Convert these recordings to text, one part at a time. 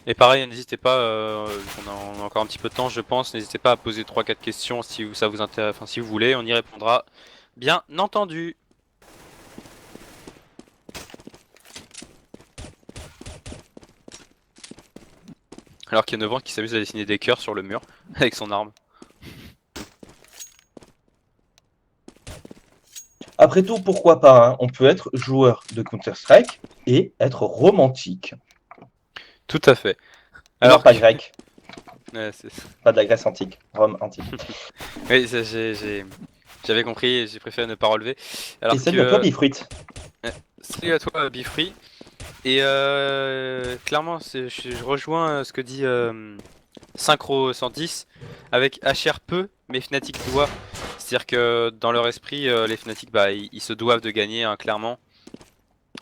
Et pareil, n'hésitez pas, on a encore un petit peu de temps je pense, n'hésitez pas à poser 3-4 questions si ça vous intéresse, enfin si vous voulez, on y répondra. Bien entendu. Alors qu'il y a 9 ans qui s'amuse à dessiner des cœurs sur le mur avec son arme. Après tout, pourquoi pas, hein. On peut être joueur de Counter-Strike et être romantique. Tout à fait. Non, Alors pas que... grec, Ouais, pas de la Grèce antique, Rome antique. oui, j'avais compris et j'ai préféré ne pas relever. Et Alors salut à toi, que... Bifruit. Salut à toi Bifree. Et clairement, je rejoins ce que dit Synchro 110 avec HR peu, mais Fnatic doit. C'est-à-dire que dans leur esprit, les Fnatic, bah, ils se doivent de gagner, hein, clairement.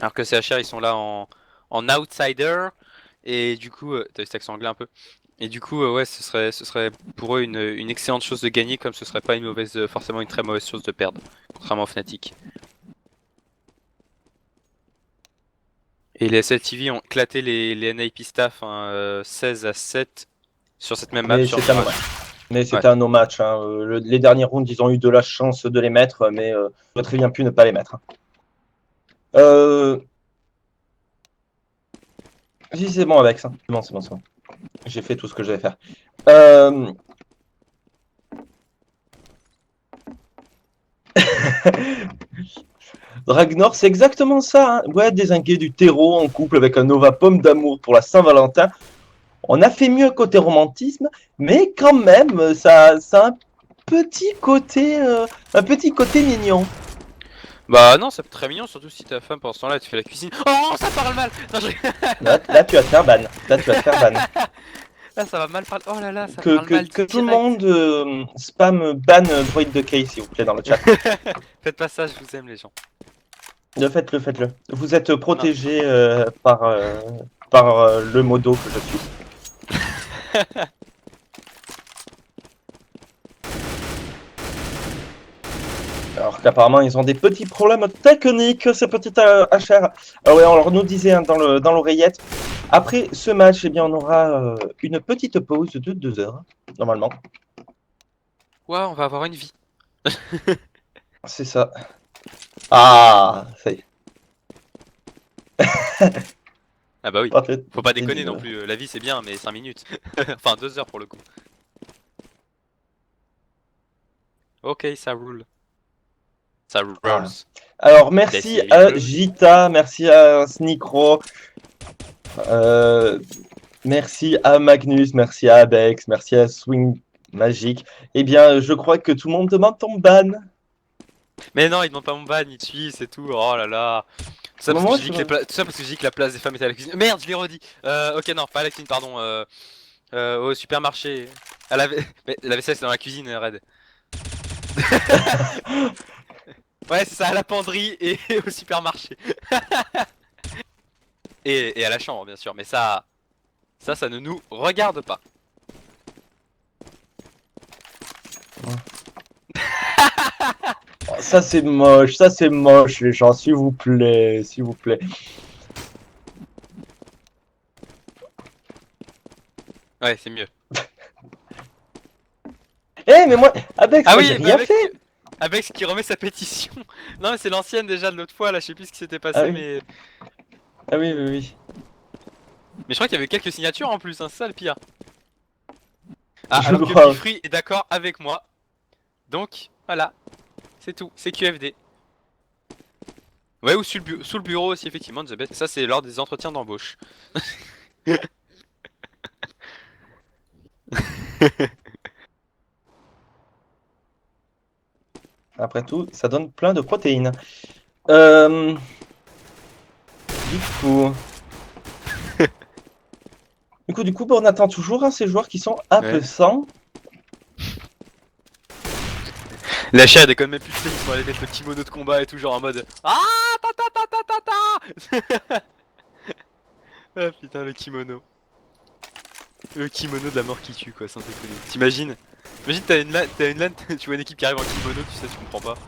Alors que CHR, ils sont là en outsider. Et du coup, t'as eu cet accent anglais un peu. Et du coup, ouais, ce serait pour eux une excellente chose de gagner, comme ce serait pas une mauvaise, forcément une très mauvaise chose de perdre, contrairement aux Fnatic. Et les SLTV ont éclaté les NIP staff, hein, 16-7 sur cette même map, Mais sur c'était un no Mirage. match. Mais Ouais. c'était un no match, hein. Les derniers rounds, ils ont eu de la chance de les mettre, mais ils auraient très bien pu ne pas les mettre, hein. Euh... Si, c'est bon, Alex, hein. C'est bon, c'est bon, c'est bon. J'ai fait tout ce que j'avais faire. Euh... Ragnar, c'est exactement ça, hein. Ouais, dézinguer du terreau en couple avec un Nova pomme d'amour pour la Saint-Valentin. On a fait mieux côté romantisme, mais quand même, ça a un petit côté mignon. Bah non, c'est très mignon, surtout si ta femme pendant ce temps-là, tu fais la cuisine. Oh, ça parle mal. Non, Là, tu vas te faire ban. Là, tu vas te faire ban. Là, ça va mal parler. Oh là là, ça Que, parle que, mal que tout le direct. monde spam ban Droid de Kay, s'il vous plaît, dans le chat. Faites pas ça, je vous aime les gens. Faites-le, faites-le. Vous êtes Non. protégé par le modo que je suis. Alors qu'apparemment, ils ont des petits problèmes techniques, ces petites HR. Alors, ouais, on leur nous disait, hein, dans l'oreillette. Après ce match, eh bien, on aura une petite pause de 2 heures, normalement. Ouais, on va avoir une vie. C'est ça. Ah, ça y est. Ah bah oui. Parfait. Faut pas Et déconner non plus. La vie c'est bien, mais 5 minutes. Enfin 2 heures pour le coup. Ok, ça roule. Ça ah. rolls. Alors, merci Destiny à Rules. Gita, merci à Sneakro, euh, merci à Magnus, merci à Abex, merci à Swing Magic. Eh bien, je crois que tout le monde demande ton ban. Mais non, il demande pas mon ban, il te suit, c'est tout. Oh là là. Tout ça parce que Moi, j'ai dit que tout ça parce que j'ai dit que la place des femmes était à la cuisine. Merde, je l'ai redit. Ok, non, pas à la cuisine, pardon. Au supermarché. Mais la vaisselle c'est dans la cuisine, Red. Ouais, c'est ça, à la penderie et au supermarché. Et à la chambre, bien sûr. Mais ça ne nous regarde pas. Ça c'est moche, les gens, s'il vous plaît, s'il vous plaît. Ouais, c'est mieux. Eh, mais moi, Abex, Ah moi j'ai oui, mais rien fait. avec ce qui remet sa pétition. Non, mais c'est l'ancienne déjà de l'autre fois, là, je sais plus ce qui s'était Ah passé, oui, mais. ah oui, oui, oui. Mais je crois qu'il y avait quelques signatures en plus, hein, c'est ça le pire. Ah, Je alors que crois. Bifree est d'accord avec moi. Donc, voilà, c'est tout, c'est QFD. Ouais, ou sous le bureau aussi, effectivement, Elizabeth. Ça, c'est lors des entretiens d'embauche. Après tout, ça donne plein de protéines. Euh, du coup, bah, on attend toujours, hein, ces joueurs qui sont Ouais. absents. La chair, elle déconne même plus, tu sais, ils sont allés mettre le kimono de combat et tout, genre en mode. Ah, ta ta ta ta ta ta. Ah putain, le kimono. Le kimono de la mort qui tue, quoi, sans déconner. T'imagines? Imagine, t'as une LAN, tu vois une équipe qui arrive en kimono, tu sais, tu comprends pas.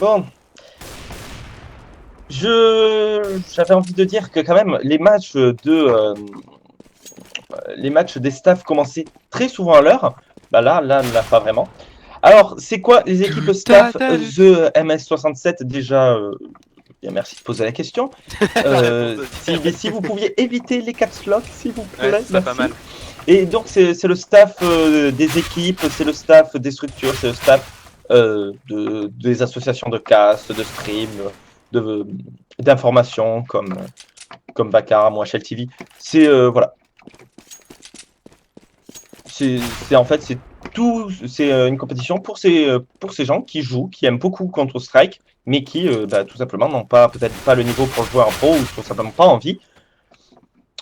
Bon, j'avais envie de dire que quand même les matchs des staffs commençaient très souvent à l'heure. Bah là, pas vraiment. Alors, c'est quoi les équipes staff The MS67 déjà bien, merci de poser la question. Si vous pouviez éviter les caps lock, s'il vous plaît, Ouais, c'est pas mal. Et donc, c'est le staff des équipes, c'est le staff des structures, c'est le staff des associations de cast, de stream, d'informations comme Bakar, moi, Shell TV. C'est voilà. En fait, c'est une compétition pour ces gens qui jouent, qui aiment beaucoup Counter-Strike, mais qui, tout simplement, n'ont peut-être pas le niveau pour jouer en pro ou tout simplement pas envie.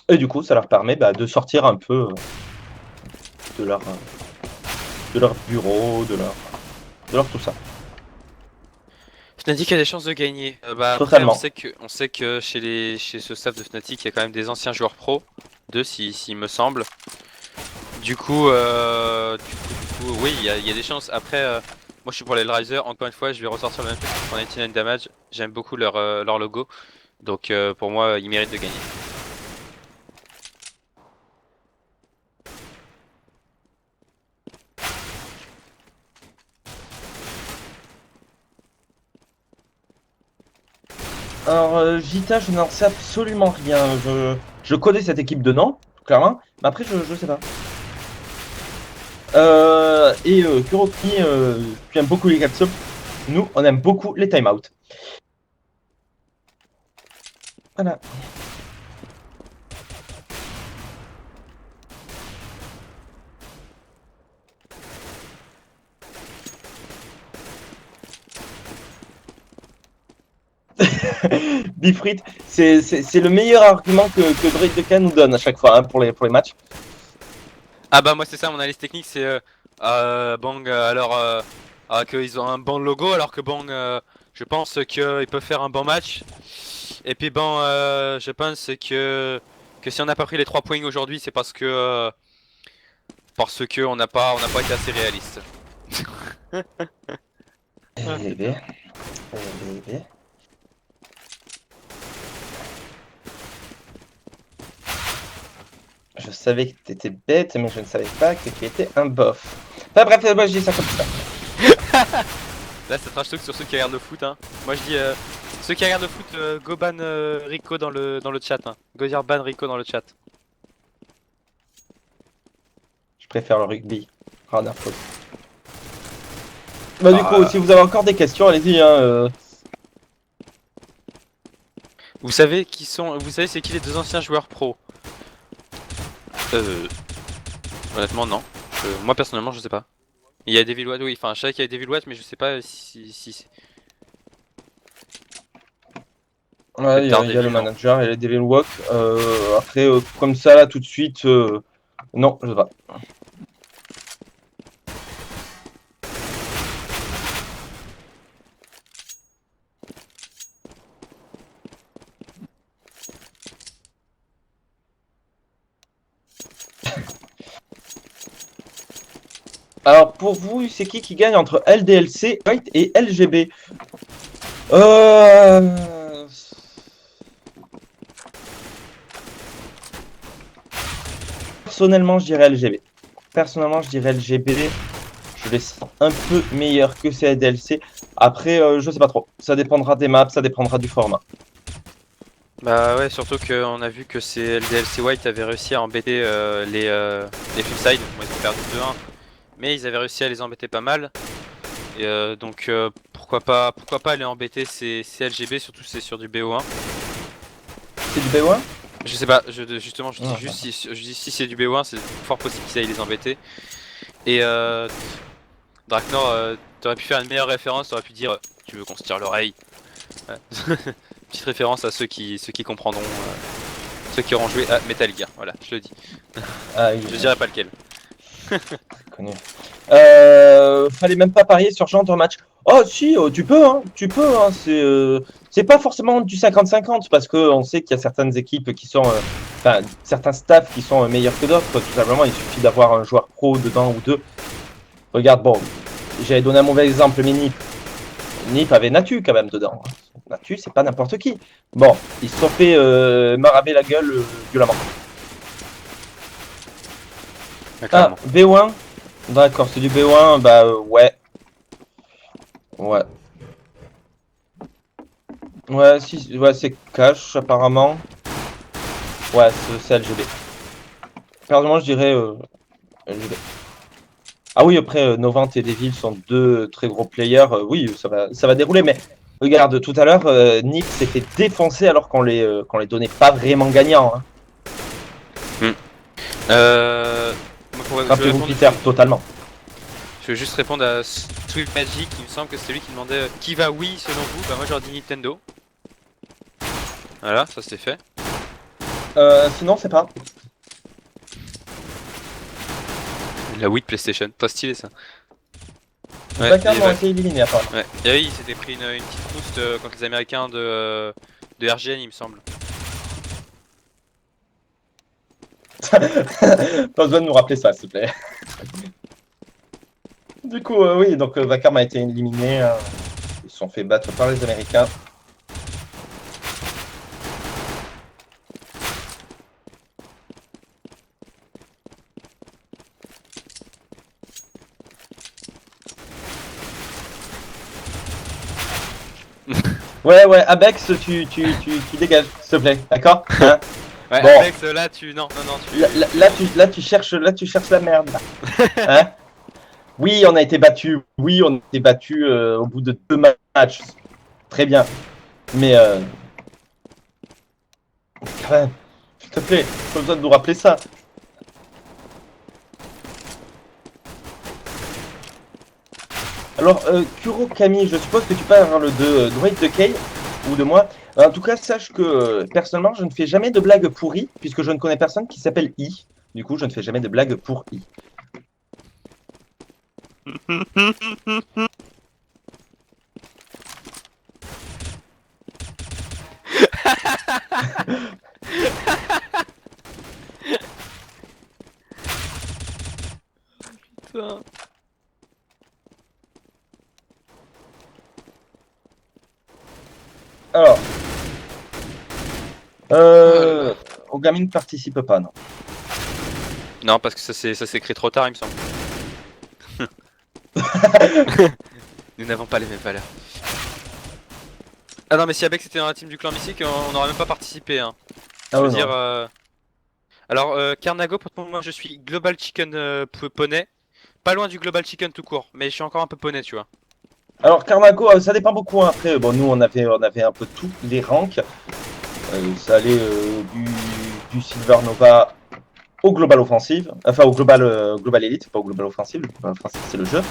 Et du coup, ça leur permet de sortir un peu de leur bureau, de leur tout ça. Fnatic a des chances de gagner. Après, Totalement. on sait que chez ce staff de Fnatic, il y a quand même des anciens joueurs pro, s'il me semble. Du coup, oui, il y a des chances. Après, moi je suis pour les Riser. Encore une fois, je vais ressortir le même truc pour 99 Damage. J'aime beaucoup leur logo. Donc pour moi, ils méritent de gagner. Alors, Vita, je n'en sais absolument rien. Je connais cette équipe de nom, clairement, mais après, je sais pas. Kuroki, tu aimes beaucoup les capsules. Nous, on aime beaucoup les timeouts. Voilà. Bifrit, c'est le meilleur argument que Drake de K nous donne à chaque fois hein, pour les matchs. Ah bah moi c'est ça mon analyse technique, c'est Bang alors qu'ils ont un bon logo alors que Bang je pense qu'ils peuvent faire un bon match. Et puis bon je pense que si on n'a pas pris les 3 points aujourd'hui c'est parce que on n'a pas été assez réaliste. Je savais que t'étais bête, mais je ne savais pas que tu étais un bof. Enfin bref, moi je dis ça comme ça. Là c'est trash talk sur ceux qui regardent le foot hein. Moi je dis ceux qui regardent le foot go ban Rico dans le chat hein. Go dire ban Rico dans le chat. Je préfère le rugby. Rien à foutre. Du coup, si vous avez encore des questions, allez-y hein. Vous savez c'est qui les 2 anciens joueurs pro? Honnêtement non. Moi personnellement je sais pas. Il y a Devil Watt, oui, enfin je savais qu'il y a Devil Watt mais je sais pas si... Ouais, il y a le manager, il y a les Devil Walk. Après, comme ça là tout de suite, non, je sais pas. Alors pour vous, c'est qui gagne entre LDLC, White et LGB? Personnellement, je dirais LGB. Je les sens un peu meilleurs que ces LDLC. Après, je sais pas trop. Ça dépendra des maps, ça dépendra du format. Bah ouais, surtout qu'on a vu que ces LDLC White avaient réussi à embêter les Flipside. Bon, ils ont perdu 2-1, mais ils avaient réussi à les embêter pas mal. Et donc pourquoi pas aller embêter ces LGB, surtout c'est sur du BO1. C'est du BO1? Je sais pas, justement je dis juste si c'est du BO1 c'est fort possible qu'ils aillent les embêter. Et Draknor, t'aurais pu faire une meilleure référence, t'aurais pu dire tu veux qu'on se tire l'oreille. Petite référence à ceux qui comprendront, ceux qui auront joué à Metal Gear, voilà, je le dis. Ah, oui, je dirais pas lequel. Connu. Fallait même pas parier sur ce genre de match. Oh si, tu peux, hein, c'est pas forcément du 50-50 parce qu'on sait qu'il y a certaines équipes qui sont, certains staffs qui sont meilleurs que d'autres. Tout simplement, il suffit d'avoir un joueur pro dedans ou deux. Regarde, bon, j'avais donné un mauvais exemple, Minip. Nip avait Natu quand même dedans. Natu, c'est pas n'importe qui. Bon, ils se sont fait maraver la gueule violemment. Ah, Ah, clairement. B1. D'accord, c'est du B1. Bah ouais. Ouais. Ouais, si, ouais, c'est cash apparemment. Ouais, c'est LGB. Personnellement, je dirais LGB. Ah oui, après, Novant et Devil sont deux très gros players. Oui, ça va dérouler. Mais regarde, tout à l'heure, Nip s'est fait défoncer alors qu'on les donnait pas vraiment gagnants. Hein. Euh... moi, je vais Rappelez-vous répondre, Peter, totalement. je vais juste répondre à Swift Magic. Il me semble que c'est lui qui demandait qui va oui selon vous. Bah moi j'aurais dit Nintendo. Voilà, ça c'est fait. Sinon, c'est pas. La Wii de PlayStation, pas stylé ça. Ouais, Vacarme ont été éliminés apparemment. ouais. Et oui, il s'était pris une petite boost contre les Américains de RGN, il me semble. Pas besoin de nous rappeler ça, s'il te plaît. Du coup, oui, donc Vacarme a été éliminé. Ils se sont fait battre par les Américains. Ouais, ouais, Abex, tu dégages, s'il te plaît, d'accord hein. Ouais, Bon. Alex, là tu. Non, non, non, tu. Là, tu cherches la merde, là. Hein. Oui, on a été battu. Oui, on a été battu au bout de 2 matchs. Très bien. Mais, quand même, s'il te plaît, pas besoin de nous rappeler ça. Alors, Kuro Kami, je suppose que tu parles de Dwight de Kay ou de moi. En tout cas, sache que personnellement, je ne fais jamais de blagues pourries, puisque je ne connais personne qui s'appelle I. Du coup, je ne fais jamais de blagues pour I. Putain. Alors, Oh Ogami ne participe pas, non. non, parce que ça s'écrit trop tard, il me semble. Nous n'avons pas les mêmes valeurs. Ah non, mais si Abex était dans la team du clan Mystique, on n'aurait même pas participé. Hein. Je Ah veux ouais, dire. non. Alors, Carnago, pour moi, je suis Global Chicken Poney. Pas loin du Global Chicken tout court, mais je suis encore un peu poney, tu vois. Alors, Carmago, ça dépend beaucoup. Hein. Après, bon, nous, on avait un peu tous les ranks. Ça allait du Silver Nova au Global Offensive. Enfin, au Global Elite, pas au Global Offensive. Le Global Offensive, c'est le jeu.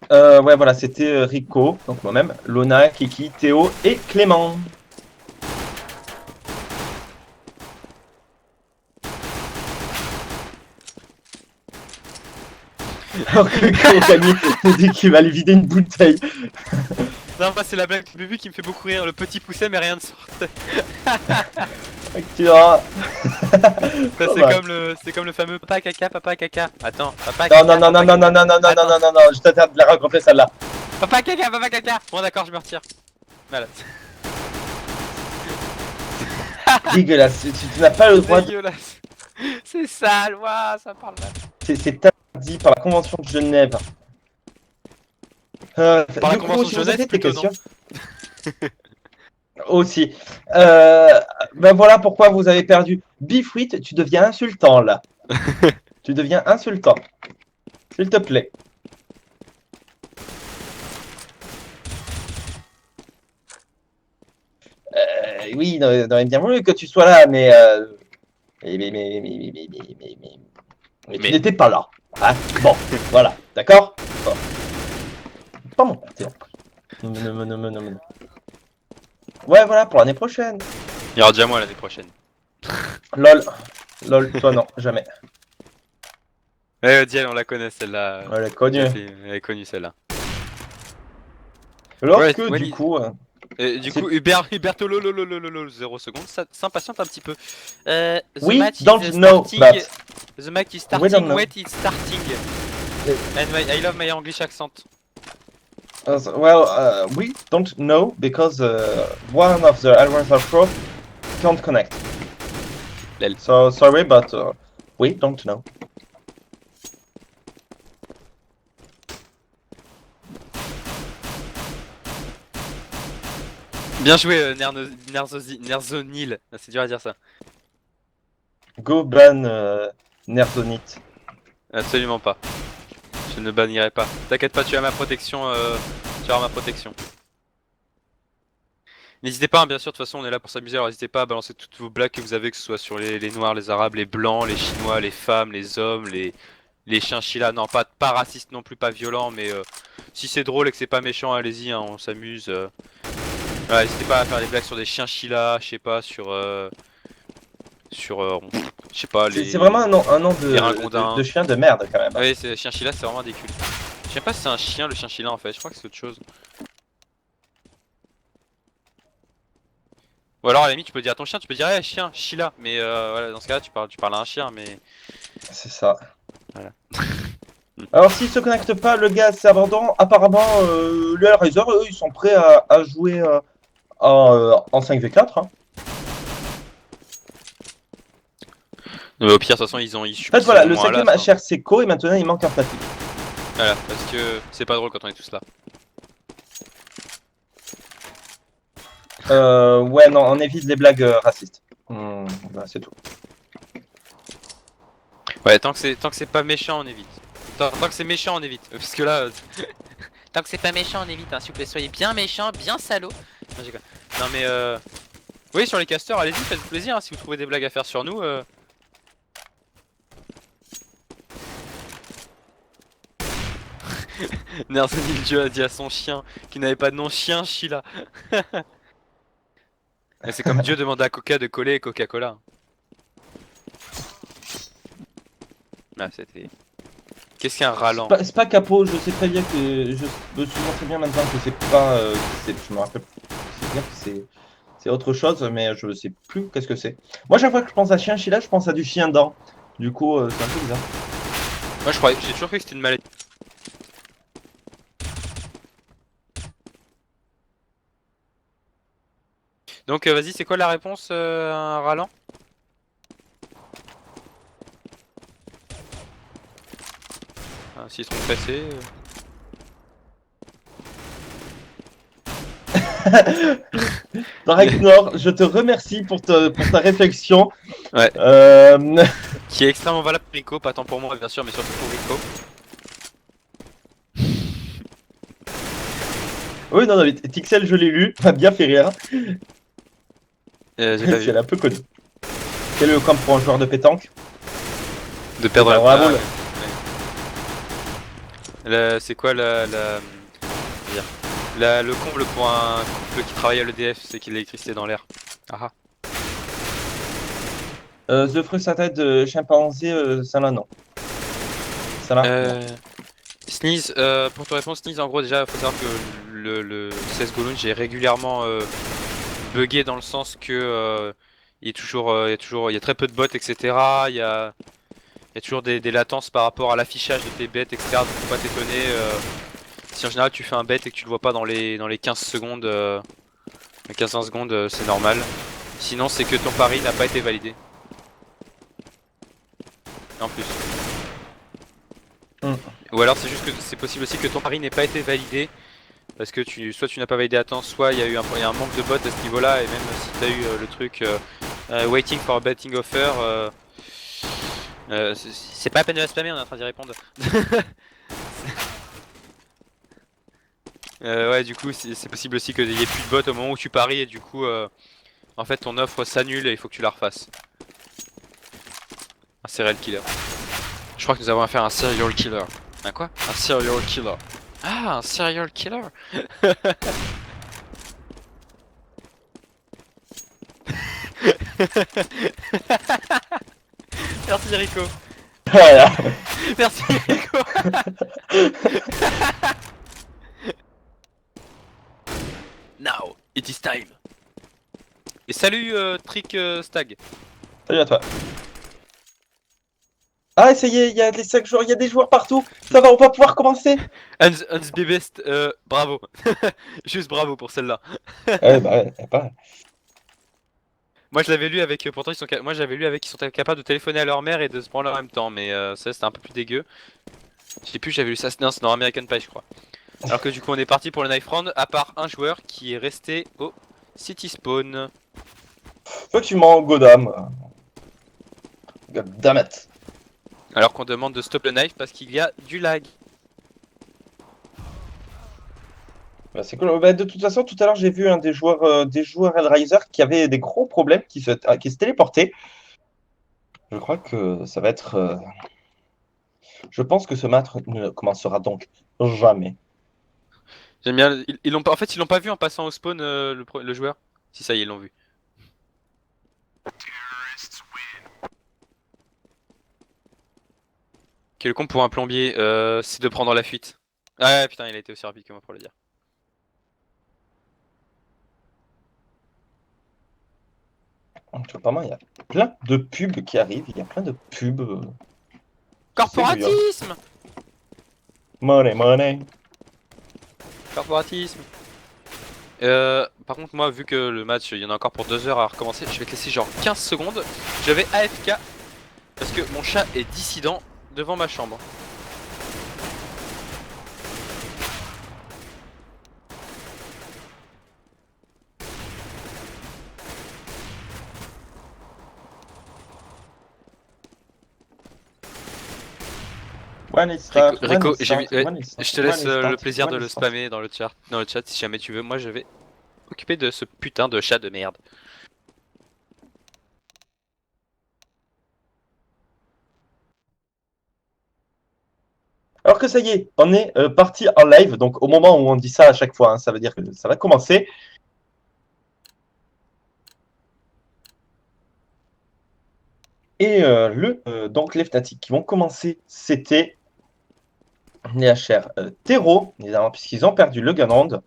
Ouais, voilà, c'était Rico, donc moi-même, Lona, Kiki, Théo et Clément. Alors que Kurokami nous dit qu'il va aller vider une bouteille. Non, moi, c'est la blague du qui me fait beaucoup rire. Le petit poussait, mais rien ne sortait. Tu verras. Ça, c'est comme le fameux papa caca, papa caca. Attends, papa Non, caca. non, non, non, non, non, non, non, non, non, non, non, non, je t'interdis de la raconter celle-là. Papa caca, papa caca. Bon, d'accord, je me retire. Voilà. Dégueulasse, tu n'as pas le C'est droit de... dégueulasse. C'est sale, ouah, ça parle mal. C'est interdit par la Convention de Genève. Par la Du coup, convention si de vous Genève, avez des plutôt non. questions... Aussi. Ben voilà pourquoi vous avez perdu. Bifruit, tu deviens insultant là. Tu deviens insultant. S'il te plaît. Oui, il aurait bien voulu que tu sois là, mais mais tu Mais n'étais pas là. Hein bon, voilà, d'accord bon. Pas mon père, non. Ouais, voilà, pour l'année prochaine. il y aura déjà moi l'année prochaine. Lol. Lol, toi non, jamais. Diel, on la connaît celle-là. Elle est connue. Elle est connue celle-là. Lorsque, Ouais, du coup, Et du coup, Huberto, 0 secondes, ça s'impatiente un petit peu. The We match don't is know, starting. but The match is we don't starting. know. Wait, it's starting. And I love my English accent. Well, we don't know because one of the Advanced Pro can't connect. Lel. So sorry, but we don't know. Bien joué, Nerzonil. Ah, c'est dur à dire ça. Go ban Nerzonite. Absolument pas. Je ne bannirai pas. T'inquiète pas, tu as ma protection. Tu auras ma protection. N'hésitez pas, hein, bien sûr, de toute façon on est là pour s'amuser, alors n'hésitez pas à balancer toutes vos blagues que vous avez, que ce soit sur les noirs, les arabes, les blancs, les chinois, les femmes, les hommes, les chinchillas, non pas raciste non plus, pas violent, mais si c'est drôle et que c'est pas méchant, allez-y, hein, on s'amuse. Voilà, n'hésitez pas à faire des blagues sur des chinchillas, je sais pas, je sais pas, C'est vraiment un nom les ragondins. de chien de merde quand même. Oui, c'est chinchilla, c'est vraiment ridicule. Je sais pas si c'est un chien le chinchilla en fait, je crois que c'est autre chose. Ou alors à la limite tu peux dire à ton chien, tu peux dire hey, chien, Sheila, mais voilà, dans ce cas-là tu parles à un chien, mais... C'est ça. Voilà. Alors s'il se connecte pas, le gars c'est abandon. Apparemment, le Hellraiser, eux, ils sont prêts à jouer en 5v4. Hein. Mais au pire de toute façon ils En fait voilà, le cinquième hein. HR c'est Co et maintenant il manque un fatigue. Voilà, parce que c'est pas drôle quand on est tous là. Ouais non, on évite les blagues racistes. Voilà, c'est tout. Ouais, tant que c'est pas méchant on évite. Tant que c'est méchant on évite, parce que là... tant que c'est pas méchant on évite, hein, s'il vous plaît, soyez bien méchant, bien salaud. Non mais oui, sur les casters, allez-y, faites-vous plaisir, hein, si vous trouvez des blagues à faire sur nous. Nerzonil Dieu a dit à son chien qui n'avait pas de nom, chien Sheila. C'est comme Dieu demande à Coca de coller Coca-Cola. Ah, c'était... Qu'est-ce qu'un râlant? C'est pas capot, je sais très bien que... Je me souviens très bien maintenant que c'est pas... je me rappelle... C'est bien que c'est autre chose, mais je sais plus qu'est-ce que c'est. Moi, chaque fois que je pense à chien Sheila, je pense à du chien dent. Du coup, c'est un peu bizarre. Moi j'ai toujours cru que c'était une maladie. Donc vas-y, c'est quoi la réponse un râlant? Un citron pressé. Draknor, je te remercie pour ta réflexion. Ouais. Qui est extrêmement valable pour Rico, pas tant pour moi bien sûr, mais surtout pour Rico. Oui, non, non, Tixel, je l'ai lu, m'a bien fait rire. J'ai pas vu. C'est un peu connu. Quel est le camp pour un joueur de pétanque? De perdre la boule. C'est quoi le comble pour un couple qui travaille à l'EDF, c'est qu'il y a l'électricité dans l'air. Ah The Fruit sa tête de chimpanzé, ça là non. Ça là. Sneeze, pour te répondre Sneeze, en gros déjà faut savoir que le CS Goloon j'ai régulièrement bugué dans le sens que il y a très peu de bots etc. Il y a toujours des latences par rapport à l'affichage de tes bêtes etc. Donc faut pas t'étonner si en général tu fais un bet et que tu le vois pas dans les 15 secondes, 15-20 secondes c'est normal. Sinon c'est que ton pari n'a pas été validé. En plus. Ou alors c'est juste que c'est possible aussi que ton pari n'ait pas été validé parce que soit tu n'as pas validé à temps, soit il y a un manque de bots à ce niveau là et même si tu as eu le truc waiting for a betting offer, c'est pas la peine de la spammer, on est en train d'y répondre. Ouais du coup c'est possible aussi qu'il n'y ait plus de bots au moment où tu paries et du coup en fait ton offre s'annule et il faut que tu la refasses. Un serial killer. Je crois que nous avons affaire à un serial killer. Un quoi? Un serial killer. Ah, un serial killer. Merci Rico. Voilà. Merci Rico. Now, it is time. Et salut Trick Stag. Salut à toi. Ah, ça y est, il y a les 5 joueurs, il y a des joueurs partout. Ça va, on va pouvoir commencer. Hans the Best, bravo. Juste bravo pour celle-là. Ouais, bah ouais, pas. Moi je l'avais lu avec, pourtant moi j'avais lu avec, ils sont capables de téléphoner à leur mère et de se branler en même temps, mais ça c'était un peu plus dégueu. Je sais plus, j'avais lu ça, non, c'est dans American Pie je crois. Alors que du coup on est parti pour le knife round, à part un joueur qui est resté au City Spawn. Effectivement, Godam. God damn it. Alors qu'on demande de stop le knife parce qu'il y a du lag. Bah, c'est cool. Bah, de toute façon, tout à l'heure, j'ai vu un des joueurs Hellraiser qui avait des gros problèmes, qui se téléportaient. Je crois que ça va être. Je pense que ce match ne commencera donc jamais. J'aime bien, ils l'ont pas, en fait ils l'ont pas vu en passant au spawn le joueur. Si ça y est, ils l'ont vu. Quel con pour un plombier, c'est de prendre la fuite. Ah ouais, putain, il a été aussi rapide que moi pour le dire. Apparemment, il y a plein de pubs qui arrivent. Il y a plein de pubs. Corporatisme. Money, money. Corporatisme. Par contre, moi, vu que le match, il y en a encore pour 2 heures à recommencer, je vais te laisser genre 15 secondes. Je vais AFK parce que mon chat est dissident devant ma chambre. Rico, je te laisse le plaisir de le spammer dans le chat si jamais tu veux. Moi, je vais m'occuper de ce putain de chat de merde. Alors que ça y est, on est parti en live. Donc au moment où on dit ça à chaque fois, hein, ça veut dire que ça va commencer. Et donc les Fnatic qui vont commencer, c'était les HR Terreau, évidemment, puisqu'ils ont perdu le Gunround.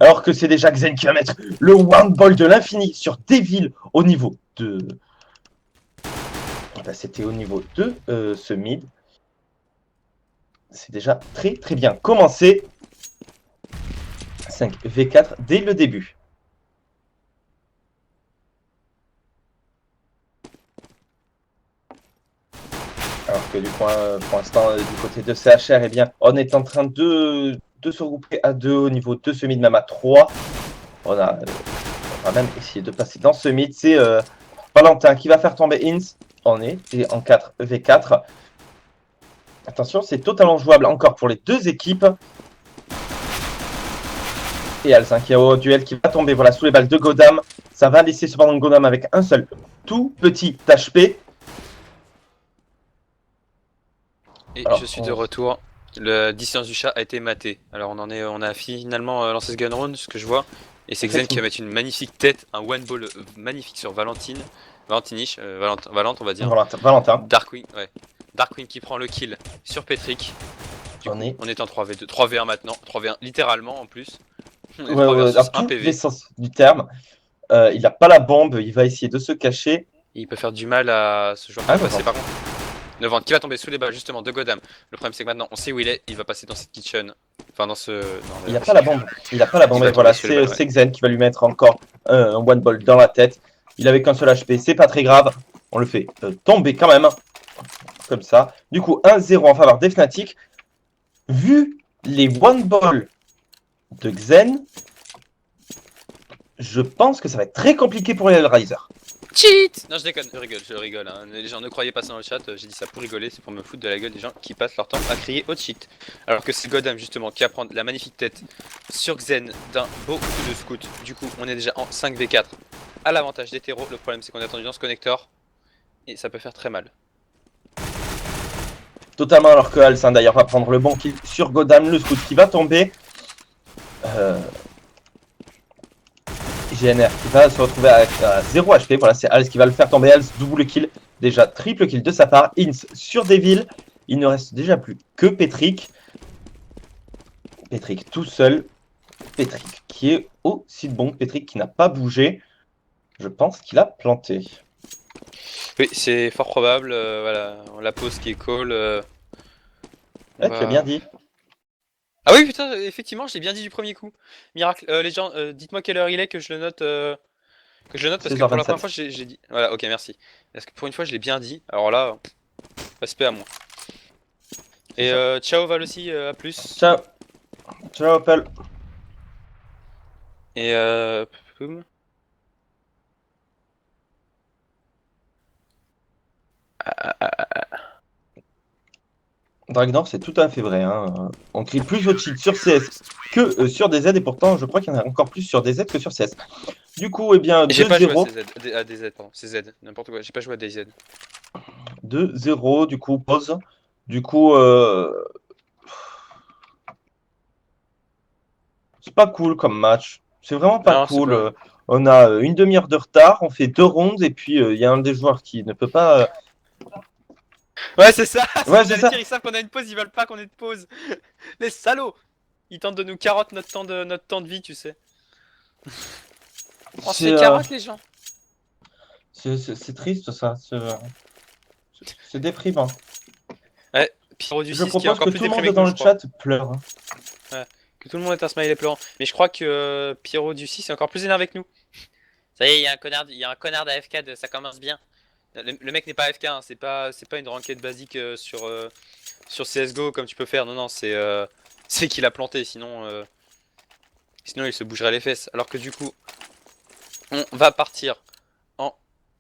Alors que c'est déjà Xen qui va mettre le One Ball de l'infini sur Devil au niveau de. C'était au niveau de ce mid. C'est déjà très très bien commencé. 5v4 dès le début. Alors que du coup, pour l'instant, du côté de CHR, eh bien, on est en train de se regrouper à 2 au niveau de ce mid, même à 3. On va même essayer de passer dans ce mid. C'est Valentin qui va faire tomber Ins. On est en 4v4. Attention, c'est totalement jouable encore pour les deux équipes. Et Alzin qui est au duel qui va tomber voilà, sous les balles de Godam. Ça va laisser cependant Godam avec un seul tout petit HP. Et alors, je suis de retour. La distance du chat a été matée. Alors on a finalement lancé ce gun round, ce que je vois. Et c'est Xen qui va mettre une magnifique tête, un one ball magnifique sur Valentine. Valentinish, Valente on va dire. Valentin. Darkwing, ouais. Darkwing qui prend le kill sur Petrick. On est en 3v2, 3v1 maintenant, 3v1 littéralement en plus. Dans tous les sens du terme. Il n'a pas la bombe, il va essayer de se cacher. Et il peut faire du mal à ce joueur qui va passer par contre. Nevant qui va tomber sous les balles justement de Godam. Le problème c'est que maintenant on sait où il est, il va passer dans cette kitchen. Enfin dans ce... il n'a pas la bombe, il n'a pas la bombe et voilà, c'est Xen qui va lui mettre encore un one ball dans la tête. Il avait qu'un seul HP, c'est pas très grave. On le fait tomber quand même. Comme ça. Du coup 1-0 en faveur des Fnatic. Vu les one ball de Xen, je pense que ça va être très compliqué pour les Hellraiser. Cheat! Non je déconne, je rigole hein. Les gens ne croyaient pas ça dans le chat, j'ai dit ça pour rigoler, c'est pour me foutre de la gueule des gens qui passent leur temps à crier au cheat. Alors que c'est Godam justement qui va prendre la magnifique tête sur Xen d'un beau coup de scout. Du coup on est déjà en 5v4 à l'avantage des terreaux, le problème c'est qu'on est attendu dans ce connector et ça peut faire très mal. Totalement alors que Alcin d'ailleurs va prendre le bon kill sur Godam, le scout qui va tomber. GNR qui va se retrouver avec 0 HP, voilà c'est Als qui va le faire tomber, Als double kill, déjà triple kill de sa part, Ins sur Devil, il ne reste déjà plus que Petrick. Petrick tout seul, Petrick qui est aussi bon. Petric qui n'a pas bougé. Je pense qu'il a planté. Oui, c'est fort probable. Voilà, la pause qui est call. Ouais, tu as bien dit. Ah oui, putain, effectivement, je l'ai bien dit du premier coup. Miracle, les gens, dites-moi quelle heure il est que je le note. Que je le note parce que pour la première 16h27. fois j'ai dit. Voilà, ok, merci. Parce que pour une fois je l'ai bien dit. Alors là, respect à moi. Et ciao Val aussi, à plus. Ciao. Ciao, Apple. Et poum. Dragnor, c'est tout à fait vrai. Hein. On crie plus au cheat sur CS que sur DZ, et pourtant, je crois qu'il y en a encore plus sur DZ que sur CS. Du coup, eh bien, J'ai pas joué à 2-0. CZ, à DZ, pardon, CZ, n'importe quoi, j'ai pas joué à DZ. 2-0, du coup, pause. Du coup, c'est pas cool comme match. C'est vraiment pas Non, c'est cool. pas. On a une demi-heure de retard, on fait 2 rounds, et puis il y a un des joueurs qui ne peut pas. Ouais, c'est ça, c'est ce Ouais, que c'est j'allais ça. dire, ils savent qu'on a une pause, ils veulent pas qu'on ait de pause. Les salauds! Ils tentent de nous carotte notre temps de vie, tu sais. On se C'est fait carotte, les gens. c'est triste, ça. C'est déprimant. Ouais, Pyro du Je 6 qui est propose encore que plus tout le monde déprimé que nous, dans je le crois. chat pleure. Hein. Ouais, que tout le monde est un smiley pleurant. Mais je crois que Pyro du 6 est encore plus énervé que nous. Ça y est, il y a un connard d'AFK, ça commence bien. Le mec n'est pas AFK, hein, c'est pas une ranked basique sur CSGO comme tu peux faire. Non, non, c'est qu'il a planté, sinon il se bougerait les fesses. Alors que du coup, on va partir en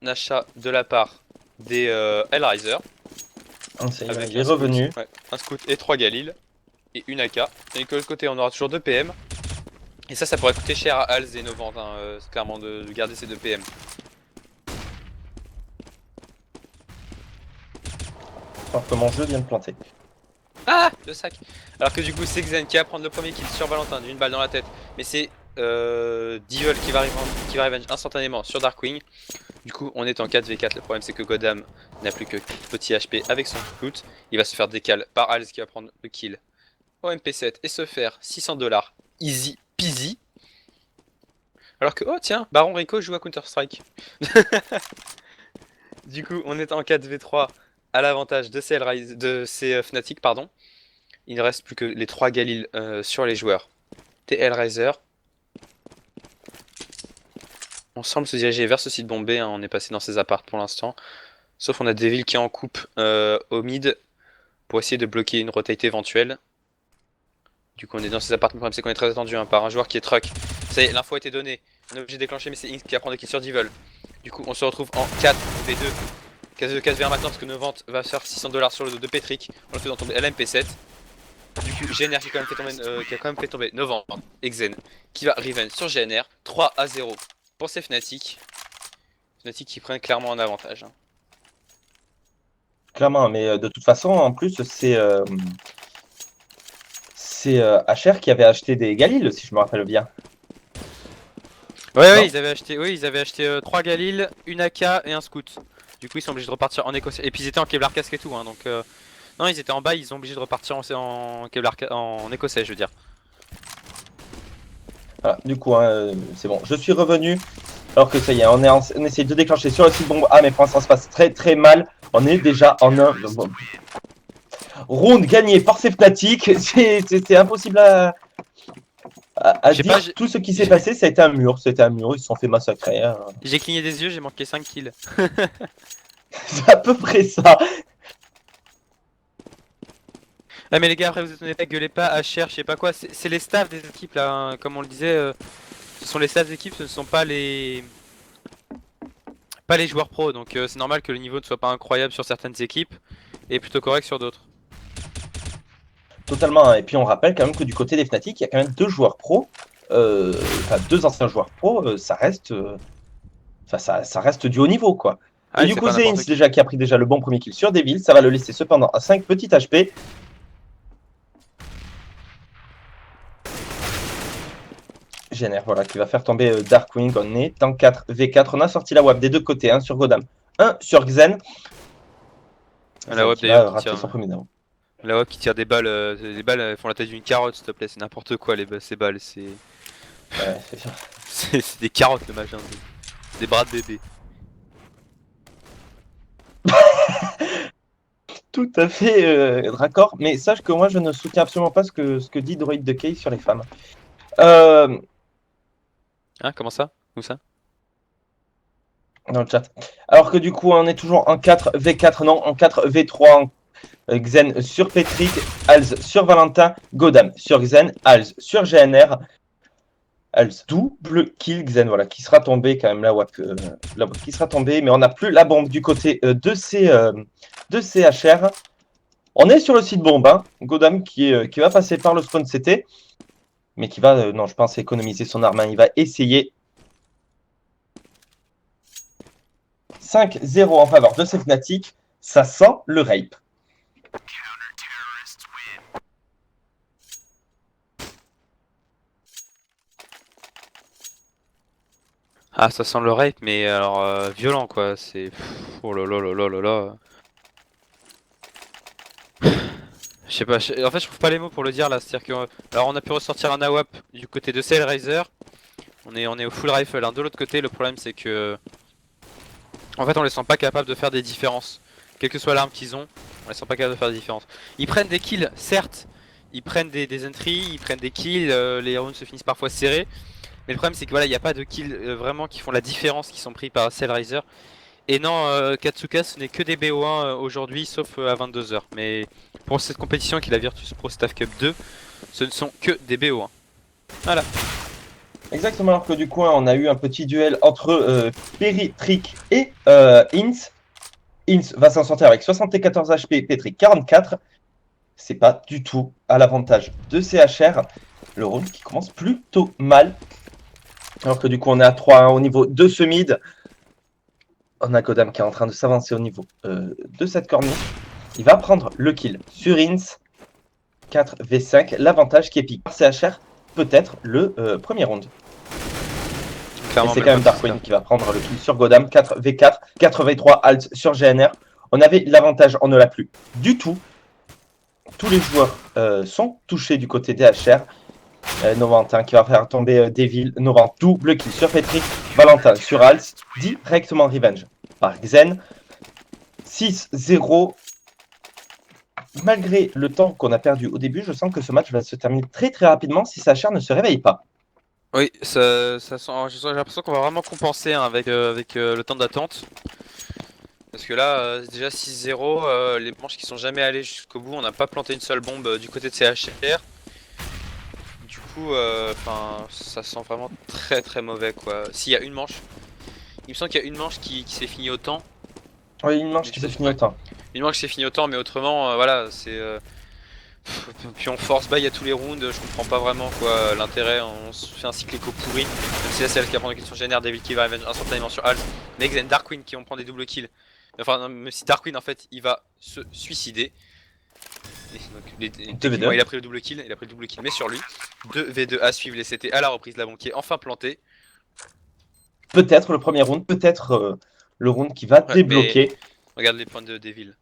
achat de la part des Hellraiser avec Il est revenu. un scout et 3 Galil et une AK. Et de l'autre côté, on aura toujours 2 PM. Et ça pourrait coûter cher à Hals et Novant, hein, clairement, de garder ces 2 PM. Alors que mon jeu vient de planter. Ah, le sac. Alors que du coup, c'est Xen qui va prendre le premier kill sur Valentin d'une balle dans la tête. Mais c'est Devil qui va revenge instantanément sur Darkwing. Du coup, on est en 4v4. Le problème, c'est que Godam n'a plus que petit HP avec son scout. Il va se faire décal par Hals qui va prendre le kill au MP7 et se faire $600 easy peasy. Alors que, oh tiens, Baron Rico joue à Counter-Strike. Du coup, on est en 4v3 à l'avantage de ces Fnatic, pardon. Il ne reste plus que les 3 Galil sur les joueurs des Hellraiser. On semble se diriger vers ce site bombé, hein. On est passé dans ces apparts pour l'instant. Sauf on a Devil qui est en coupe au mid pour essayer de bloquer une rotate éventuelle. Du coup on est dans ces apparts, le problème c'est qu'on est très attendu par un joueur qui est truck. Ça y est, l'info a été donnée. On est obligé de déclencher mais c'est Inks qui va prendre le kill sur Devil. Du coup on se retrouve en 4v2. 4v1 maintenant parce que Novant va faire $600 sur le dos de Petric. On le fait dans tomber LMP7. Du coup, GNR qui a quand même fait tomber Novembre et Xen qui va revenge sur GNR 3-0 pour ces Fnatic. Fnatic qui prennent clairement un avantage. Hein. Clairement, mais de toute façon, en plus, c'est HR qui avait acheté des Galil, si je me rappelle bien. Ouais, ils avaient acheté 3 Galil, une AK et un scout. Du coup, ils sont obligés de repartir en écossais. Et puis ils étaient en Kevlar casque et tout, hein, donc non, ils étaient en bas, ils sont obligés de repartir en Kevlar en écossais, je veux dire. Voilà, du coup, hein, c'est bon. Je suis revenu. Alors que ça y est, on essaie de déclencher sur le site bombe. Ah, mais pour l'instant, ça se passe très très mal. On est déjà en un round gagné par ces Fnatic. C'est impossible à J'ai dire. pas, Tout ce qui s'est passé, ça a été un mur. C'était un mur. Ils se sont fait massacrer. Hein. j'ai cligné des yeux, j'ai manqué 5 kills. C'est à peu près ça. Ah mais les gars, après vous étonnez pas, gueulez pas, HR, je sais pas quoi, c'est les staffs des équipes là, hein. Comme on le disait, ce sont les staffs d'équipe, ce ne sont pas les joueurs pros, donc c'est normal que le niveau ne soit pas incroyable sur certaines équipes et plutôt correct sur d'autres. Totalement. Et puis on rappelle quand même que du côté des Fnatic, il y a quand même 2 joueurs pros. Enfin, 2 anciens joueurs pros. Ça reste. Ça reste du haut niveau, quoi. Ah Et oui, du c'est coup, pas Zeins, n'importe qui. déjà, qui a pris déjà le bon premier kill sur Devil, ça va le laisser cependant à 5 petits HP. GNR, voilà, qui va faire tomber Darkwing. On est en 4v4. On a sorti la WAP des deux côtés, un sur Godam, un sur Xen. La Xen web qui d'ailleurs va qui rater son tire, premier down. la web qui tire des balles elles font la taille d'une carotte s'il te plaît, c'est n'importe quoi ces balles, c'est... Ouais, c'est sûr. C'est des carottes le match, hein, des bras de bébé. Tout à fait raccord, mais sache que moi je ne soutiens absolument pas ce que dit Droid de Kay sur les femmes. Euh, Hein, comment ça? Où ça? dans le chat. Alors que du coup on est toujours en 4v4, non, en 4v3, Xen sur Petric, Alz sur Valentin, Godam sur Xen, Alz sur GNR, Alz double kill Xen, voilà, qui sera tombé quand même la WAP, qui sera tombé, mais on n'a plus la bombe du côté de CHR. On est sur le site bombe, hein. Godam qui va passer par le spawn CT, mais qui va, non, je pense, économiser son arme. Hein. Il va essayer 5-0 en faveur de ces Fnatic. Ça sent le rape. Ah, ça sent le rape, mais alors violent quoi. C'est. Oh là là là là là là. Je sais pas, en fait je trouve pas les mots pour le dire là, c'est-à-dire que alors on a pu ressortir un AWAP du côté de Sailriser, on est au full rifle, hein. De l'autre côté le problème c'est que en fait on les sent pas capables de faire des différences, quelle que soit l'arme qu'ils ont, on les sent pas capables de faire des différences. Ils prennent des kills, certes, ils prennent des entries, ils prennent des kills, les rounds se finissent parfois serrés, mais le problème c'est que voilà, il n'y a pas de kills vraiment qui font la différence qui sont pris par Sailriser. Et non, Katsuka ce n'est que des BO1 aujourd'hui, sauf à 22h. Mais pour cette compétition qui est la Virtus Pro Staff Cup 2, ce ne sont que des BO1. Voilà. Exactement, alors que du coup, on a eu un petit duel entre Petric et Ince. Ince va s'en sortir avec 74 HP, Petric 44. C'est pas du tout à l'avantage de CHR. Le round qui commence plutôt mal. Alors que du coup, on est à 3-1 au niveau de ce mid. On a Godam qui est en train de s'avancer au niveau de cette corniche. Il va prendre le kill sur Ince. 4v5. L'avantage qui est piqué par CHR, peut-être le premier round. Et c'est quand même Darkwing qui va prendre le kill sur Godam. 4v4, 4v3 alt sur GNR. On avait l'avantage, on ne l'a plus du tout. Tous les joueurs sont touchés du côté DHR. Novantin qui va faire tomber Devil. Novant double kill sur Petric. Valentin sur Alt. Directement revenge par Xen. 6-0. Malgré le temps qu'on a perdu au début, je sens que ce match va se terminer très très rapidement si Sacher ne se réveille pas. Oui, ça sent, j'ai l'impression qu'on va vraiment compenser hein, avec le temps d'attente. Parce que là, déjà 6-0, les manches qui sont jamais allées jusqu'au bout, on n'a pas planté une seule bombe du côté de CHR. Du coup, ça sent vraiment très très mauvais quoi. S'il y a une manche, il me semble qu'il y a une manche qui s'est finie autant. Oui, une manche qui s'est finie autant. Une manche qui s'est finie autant, mais autrement, voilà, c'est. Puis on force bail à tous les rounds, je comprends pas vraiment quoi l'intérêt, on se fait un cycle éco pourri. Même si là c'est elle qui va prendre une question génère, Devil qui va instantanément sur Alt, mais Xen, Darkwing qui vont prendre des double kills. Enfin, non, même si Darkwing en fait il va se suicider. Et donc, techniquement, il a pris le double kill, mais sur lui. 2v2 à suivre, les CT à la reprise, la bombe qui est enfin plantée. Peut-être le premier round, peut-être le round qui va débloquer. Regarde les points de Devil.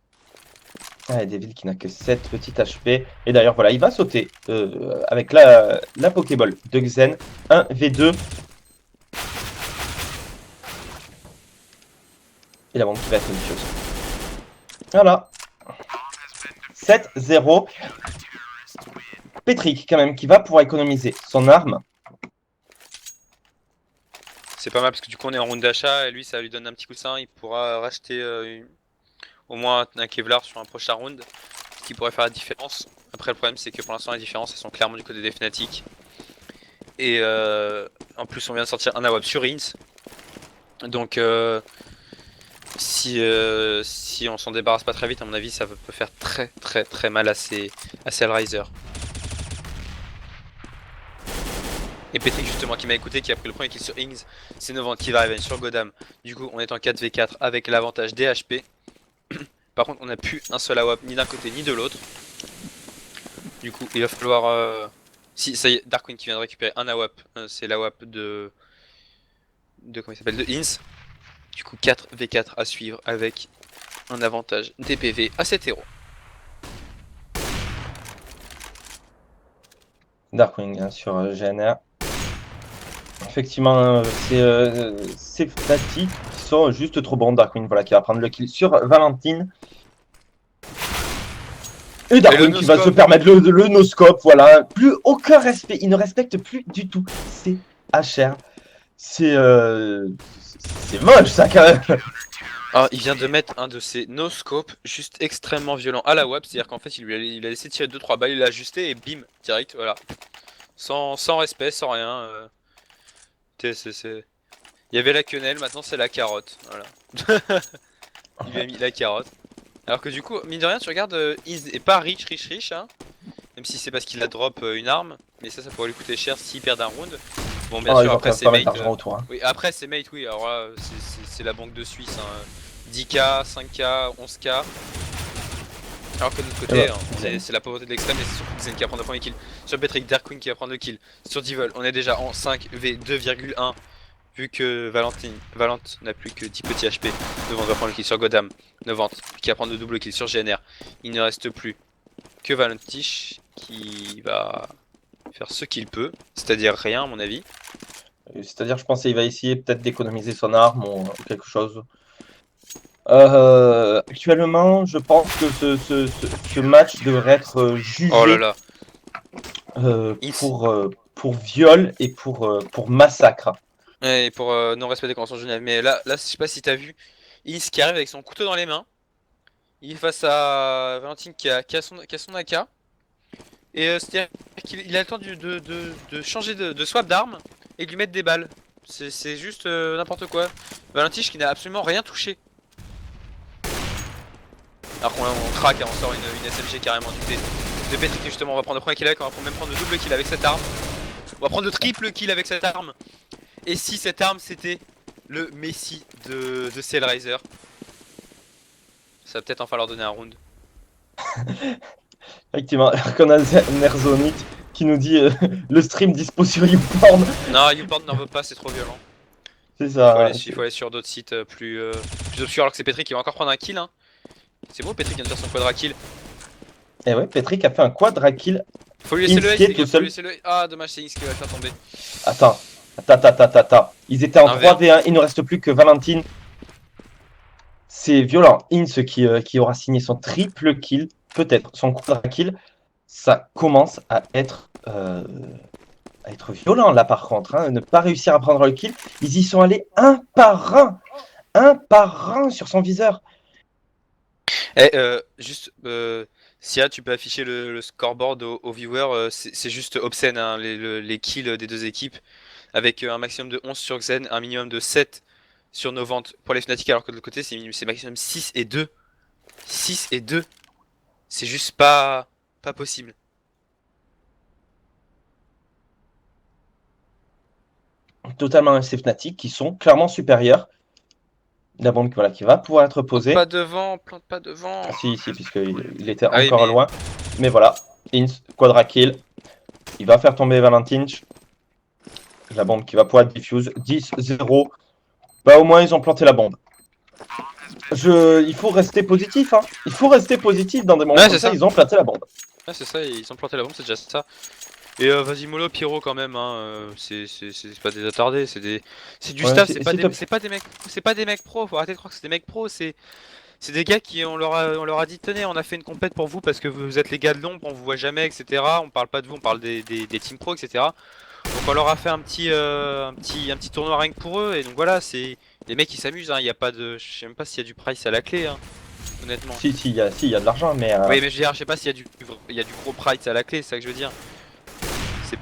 Ah, Devil qui n'a que 7 petites HP. Et d'ailleurs, voilà, il va sauter avec la Pokéball de Xen. 1v2. Et la bombe qui va être vicieuse. Voilà. 7-0. Petric, quand même, qui va pouvoir économiser son arme. C'est pas mal parce que du coup on est en round d'achat et lui ça lui donne un petit coup de sein, il pourra racheter au moins un Kevlar sur un prochain round, ce qui pourrait faire la différence. Après le problème c'est que pour l'instant les différences elles sont clairement du côté des Fnatic. Et en plus on vient de sortir un AWAP sur Ince. Donc si on s'en débarrasse pas très vite à mon avis ça peut faire très très très mal à ces Hellraiser. Et Petric justement qui m'a écouté, qui a pris le premier kill sur Ings, c'est Novant qui va arriver sur Godam. Du coup on est en 4v4 avec l'avantage des HP. Par contre on n'a plus un seul AWAP ni d'un côté ni de l'autre. Du coup il va falloir... Si ça y est, Darkwing qui vient de récupérer un AWAP, c'est l'AWAP de... Comment il s'appelle, de Ins. Du coup 4v4 à suivre avec un avantage des PV à 7 héros. Darkwing hein, sur GNR. effectivement, c'est Fnatic qui sont juste trop bons. Darkwing, voilà, qui va prendre le kill sur Valentine. Et Darkwing qui va se permettre le no-scope, voilà. Plus aucun respect, il ne respecte plus du tout. C'est HR. C'est moche ça quand même. Ah, il vient de mettre un de ses no-scope juste extrêmement violent à la WAP, c'est-à-dire qu'en fait il a laissé tirer 2-3 balles, il l'a ajusté et bim, direct, voilà. Sans respect, sans rien. Il y avait la quenelle, maintenant c'est la carotte, voilà. Il lui a mis la carotte. Alors que du coup, mine de rien, tu regardes, il est pas riche, hein. Même si c'est parce qu'il a drop une arme, mais ça pourrait lui coûter cher s'il perd un round. Bon, bien sûr, après c'est mate. Autour, hein. Oui, après c'est mate, oui, alors là, c'est la banque de Suisse, hein. 10k, 5k, 11k. Alors que de l'autre côté, c'est la pauvreté de l'extrême, et c'est surtout Xen qui va prendre le premier kill. Sur Patrick, Darkwing qui va prendre le kill. Sur Devil, on est déjà en 5v2,1. Vu que Valent n'a plus que 10 petits HP, Novant va prendre le kill sur Godam, Novant qui va prendre le double kill sur GNR. Il ne reste plus que Valentich qui va faire ce qu'il peut, c'est-à-dire rien à mon avis. C'est-à-dire, je pense qu'il va essayer peut-être d'économiser son arme ou quelque chose. Actuellement, je pense que ce match devrait être jugé oh là là. Pour viol et pour massacre. Et pour non-respect des conventions de Genève. Mais là, je sais pas si t'as vu, Is qui arrive avec son couteau dans les mains. Il est face à Valentine qui a son AK. Et c'est-à-dire qu'il a le temps de changer de swap d'arme et de lui mettre des balles. C'est juste n'importe quoi. Valentine qui n'a absolument rien touché. Alors qu'on craque, on sort une SMG carrément de Patrick justement. On va prendre le premier kill avec, on va même prendre le double kill avec cette arme. On va prendre le triple kill avec cette arme. Et si cette arme c'était le Messi de Cellraiser, ça va peut-être enfin leur donner un round. Effectivement, alors qu'on a Nerzonit qui nous dit le stream dispo sur YouPorn. Non, YouPorn n'en veut pas, c'est trop violent. C'est ça. Il faut aller sur d'autres sites plus obscurs, alors que c'est Patrick qui va encore prendre un kill. Hein. C'est beau, Patrick vient de faire son quadra kill. Et ouais, Patrick a fait un quadra kill. Faut lui laisser le ace, tout seul. Ah, dommage, c'est Inks qui va le faire tomber. Attends. Ils étaient en 3v1, il ne reste plus que Valentine. C'est violent. Ince qui aura signé son triple kill, peut-être son quadra kill. Ça commence à être violent là par contre. Hein. Ne pas réussir à prendre le kill. Ils y sont allés un par un sur son viseur. Eh, juste, Sia, tu peux afficher le scoreboard aux viewers, c'est juste obscène hein, les kills des deux équipes, avec un maximum de 11 sur Xen, un minimum de 7 sur Novant pour les Fnatic, alors que de l'autre côté c'est maximum 6 et 2. 6 et 2. C'est juste pas possible. Totalement ces Fnatic qui sont clairement supérieurs. La bombe voilà, qui va pouvoir être posée. Plante pas devant. Ah, si, puisqu'il était encore loin. Mais voilà, Ince, quadra kill. Il va faire tomber Valentine. La bombe qui va pouvoir être diffuse. 10-0. Bah au moins ils ont planté la bombe. Il faut rester positif. Hein. Il faut rester positif dans des moments comme ça. Ils ont planté la bombe. Ouais, c'est ça, ils ont planté la bombe, c'est déjà ça. Et vas-y mollo Pyro quand même hein, c'est pas des attardés, c'est du staff, c'est pas des mecs pros, faut arrêter de croire que c'est des mecs pros, c'est des gars qui on leur a dit tenez on a fait une compète pour vous parce que vous êtes les gars de l'ombre, on vous voit jamais etc. On parle pas de vous, on parle des team pro etc. Donc on leur a fait un petit tournoi rien que pour eux et donc voilà c'est les mecs qui s'amusent hein, y a pas de. Je sais même pas s'il y a du price à la clé hein, honnêtement. Si il y a de l'argent mais. Oui mais je veux dire je sais pas s'il y a du gros price à la clé, c'est ça que je veux dire. C'est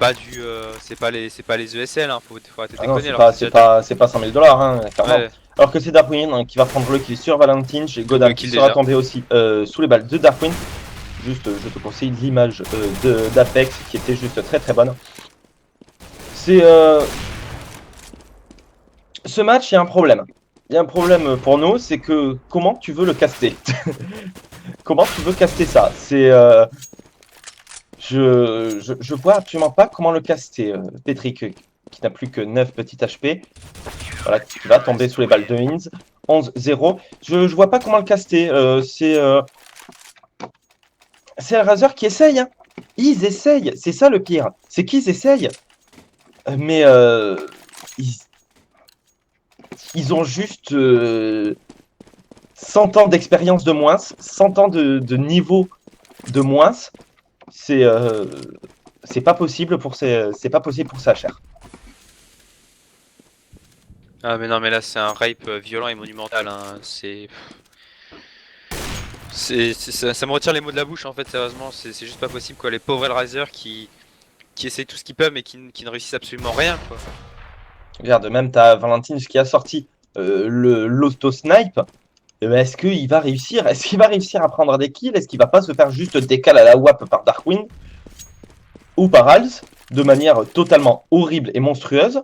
pas les ESL, hein, faut arrêter de déconner. C'est pas 100 000 $, hein, clairement. Ouais. Alors que c'est Darkwing hein, qui va prendre le kill sur Valentine, j'ai Godam qui sera tombé aussi sous les balles de Darkwing. Juste, je te conseille l'image d'Apex qui était juste très très bonne. C'est ce match, il y a un problème. Il y a un problème pour nous, c'est que comment tu veux le caster. Comment tu veux caster ça. C'est je vois absolument pas comment le caster. Patrick qui n'a plus que 9 petits HP. Voilà, qui va tomber sous les balles de Inz. 11-0. Je vois pas comment le caster. C'est le Razer qui essaye. Hein. Ils essayent. C'est ça le pire. C'est qu'ils essayent. Mais ils ont juste 100 ans d'expérience de moins, 100 ans de niveau de moins. C'est pas possible pour c'est pas possible pour CHR. Ah mais non mais là c'est un rape violent et monumental hein. Ça me retire les mots de la bouche en fait sérieusement, c'est juste pas possible quoi. Les pauvres Hellraiser qui essayent tout ce qu'ils peuvent mais qui ne réussissent absolument rien quoi. Regarde, même t'as Valentine qui a sorti l'auto-snipe. Est-ce qu'il va réussir? Est-ce qu'il va réussir à prendre des kills? Est-ce qu'il va pas se faire juste décaler à la WAP par Darkwing ou par Hals de manière totalement horrible et monstrueuse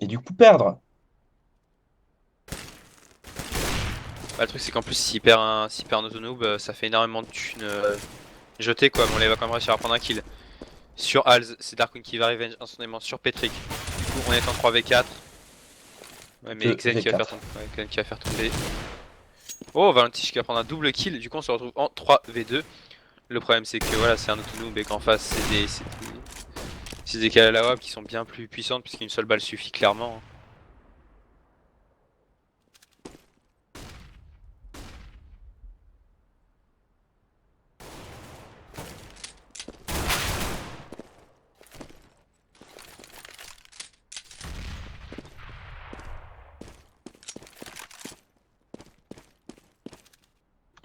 et du coup perdre? Bah, le truc c'est qu'en plus s'il perd un auto-noob ça fait énormément de thunes jetées quoi, mais on les va quand même réussir à prendre un kill. Sur Hals, c'est Darkwing qui va revenge instantanément sur Petrick. Du coup on est en 3v4. Ouais mais Xen qui va faire tomber. Ouais, Xen qui va faire tomber. Oh Valentich qui va prendre un double kill, du coup on se retrouve en 3v2. Le problème c'est que voilà c'est un auto-noob et qu'en face c'est des Kalawab qui sont bien plus puissantes puisqu'une seule balle suffit clairement.